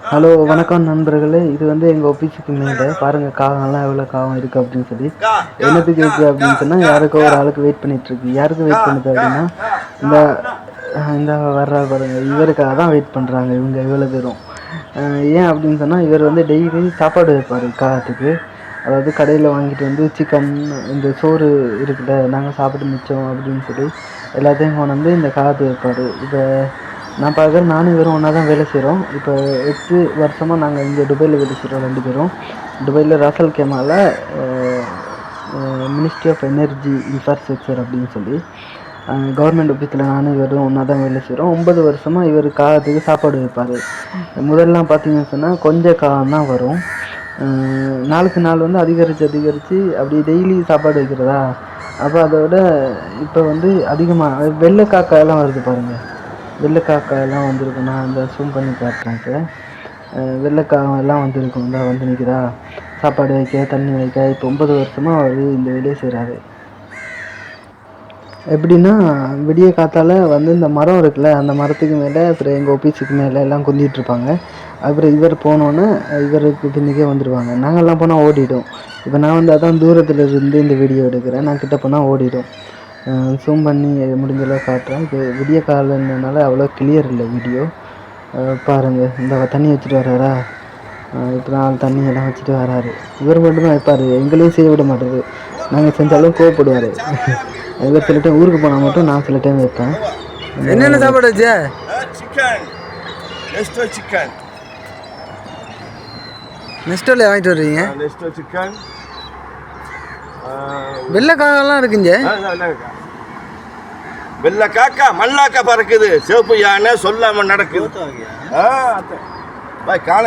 Hello வணக்கம் நண்பர்களே. இது வந்து எங்கள் ஆஃபீஸுக்கு மேலே பாருங்கள் காகம்லாம் எவ்வளோ காகம் இருக்குது அப்படின்னு சொல்லி. என்னத்துக்கு இருக்குது அப்படின்னு சொன்னால் யாருக்கோ ஒரு ஆளுக்கு வெயிட் பண்ணிகிட்ருக்கு. யாருக்கு வெயிட் பண்ணுது அப்படின்னா இந்த இந்த வர்ற பாருங்க இவருக்காக தான் வெயிட் பண்ணுறாங்க இவங்க இவ்வளோ பேரும். ஏன் அப்படின்னு சொன்னால் இவர் வந்து டெய்லி சாப்பாடு வைப்பார் காகத்துக்கு. அதாவது கடையில் வாங்கிட்டு வந்து சிக்கன் இந்த சோறு இருக்குல்ல நாங்கள் சாப்பிட்டு மிச்சம் அப்படின்னு சொல்லி எல்லாத்தையும் கொண்டு வந்து இந்த காகத்துக்கு வைப்பார். இப்போ நான் பார்க்குறேன் நானும் இவரும் ஒன்றா தான் வேலை செய்கிறோம். இப்போ 8 வருஷமாக நாங்கள் இங்கே துபாயில் வேலை செய்கிறோம் 2 பேரும். துபாயில் ராசல் கேமாவில் மினிஸ்ட்ரி ஆஃப் எனர்ஜி இன்ஃப்ராஸ்ட்ரக்சர் அப்படின்னு சொல்லி கவர்மெண்ட் ஆஃபீஸில் நானும் இவரும் ஒன்றா தான் வேலை செய்கிறோம். 9 வருஷமாக இவர் காகத்துக்கு சாப்பாடு வைப்பார். முதல்லாம் பார்த்தீங்கன்னு சொன்னால் கொஞ்சம் காகம் தான் வரும். நாளுக்கு நாள் வந்து அதிகரித்து அப்படி டெய்லி சாப்பாடு வைக்கிறதா. அப்போ அதோட இப்போ வந்து அதிகமாக வெள்ளை காக்காயெல்லாம் வருது பாருங்கள். வெள்ளைக்காக்காயெல்லாம் வந்திருக்கும். நான் அந்த ஜூம் பண்ணி காட்டுறேன். இப்போ வெள்ளைக்காகம் எல்லாம் வந்திருக்கும். இந்த வந்து நிற்கிறா சாப்பாடு வைக்க தண்ணி வைக்க. இப்போ 9 வருஷமாக அவர் இந்த வேலையை செய்கிறாரு. எப்படின்னா விடிய காத்தால் வந்து இந்த மரம் இருக்குல்ல அந்த மரத்துக்கு மேலே அப்புறம் எங்கள் ஆஃபீஸுக்கு மேலே எல்லாம் குந்திகிட்ருப்பாங்க. அப்புறம் இவர் போனோன்னே இவருக்கு பின்னுக்கே வந்துடுவாங்க. நாங்கள்லாம் போனால் ஓடிடும். இப்போ நான் வந்து அதான் தூரத்தில் இருந்து இந்த வீடியோ எடுக்கிறேன். நான் கிட்ட போனால் ஓடிடும். ஜூம் பண்ணி முடிஞ்சளவு காட்டுறேன். இப்போ விடிய காலன்றனால அவ்வளோ கிளியர் இல்லை வீடியோ. பாருங்கள் இந்த தண்ணி வச்சுட்டு வர்றாரா. இப்போ நான் தண்ணியெல்லாம் வச்சுட்டு வராரு. இவர் மட்டும்தான் வைப்பார். எங்களையும் செய்ய விட மாட்டார். நாங்கள் செஞ்சாலும் கோவப்படுவார். இவர் சில டைம் ஊருக்கு போனால் மட்டும் நான் சில டைம் வைப்பேன். என்னென்ன சாப்பாடு வச்சு நெஸ்டோல வாங்கிட்டு வர்றீங்க? வெள்ளை காக்கெல்லாம் இருக்குங்க. வெள்ளை காக்கா மல்லாக்கா பறக்குது. சிவப்பு யானை சொல்லாம நடக்குது. காண